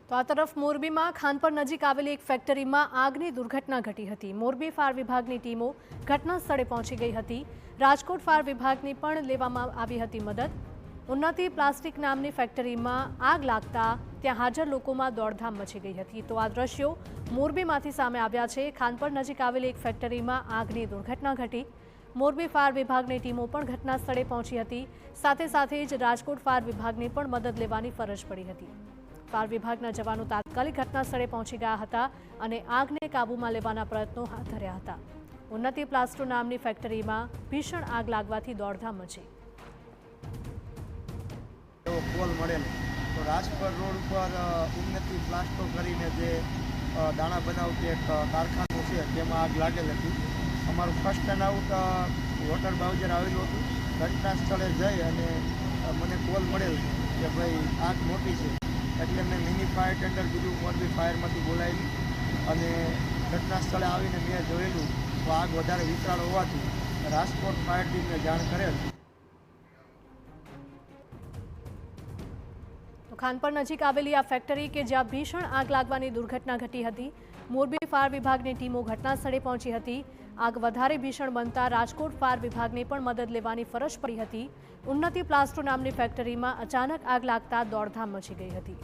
તો આ તરફ મોરબીમાં ખાનપર નજીક આવેલી એક ફેક્ટરીમાં આગની દુર્ઘટના ઘટી હતી। મોરબી ફાયર વિભાગની ટીમો ઘટના સ્થળે પહોંચી ગઈ હતી। રાજકોટ ફાયર વિભાગની પણ લેવામાં આવી હતી મદદ। ઉન્નતિ પ્લાસ્ટિક નામની ફેક્ટરીમાં આગ લાગતા ત્યાં હાજર લોકોમાં દોડધામ મચી ગઈ હતી। તો આ દ્રશ્યો મોરબીમાંથી સામે આવ્યા છે। ખાનપર નજીક આવેલી એક ફેક્ટરીમાં આગની દુર્ઘટના ઘટી। મોરબી ફાયર વિભાગની ટીમો પણ ઘટના સ્થળે પહોંચી હતી। સાથે સાથે જ રાજકોટ ફાયર વિભાગની પણ મદદ લેવાની ફરજ પડી હતી। ફાયર વિભાગના જવાનો તાત્કાલિક ઘટના સ્થળે પહોંચી ગયા હતા અને આગને કાબૂમાં લેવાના પ્રયત્નો હાથ ધર્યા હતા। ઉન્નતિ પ્લાસ્ટો નામની ફેક્ટરીમાં ભીષણ આગ લાગવાથી દોડધામ મચી। કોલ મળેલો તો રાજકોટ રોડ ઉપર ઉન્નતિ પ્લાસ્ટો કરીને જે દાણા બનાવતી એક કારખાનું છે તેમાં આગ લાગેલ હતી। અમારું first stand out water bowser આવેલું હતું। ઘટના સ્થળે જઈ અને મને કોલ મળેલ કે ભાઈ આગ મોટી છે, એટલે મેં મિની ફાયર ટેન્ડર કીધું, મોરબી ફાયરમાંથી બોલાવેલી અને ઘટના સ્થળે આવીને મેં જોયેલું તો આગ વધારે વિકરાળ હોવાથી રાજકોટ ફાયર ટીમને જાણ કરેલ। તો ખાનપર નજીક આવેલી આ ફેક્ટરી કે જ્યાં ભીષણ આગ લાગવાની દુર્ઘટના ઘટી હતી। મોરબી ફાયર વિભાગની ટીમો ઘટના સ્થળે પહોંચી હતી। આગ વધારે ભીષણ બનતા રાજકોટ ફાયર વિભાગની પણ મદદ લેવાની ફરજ પડી હતી। ઉન્નતિ પ્લાસ્ટો નામની ફેક્ટરીમાં અચાનક આગ લાગતા દોડધામ મચી ગઈ હતી।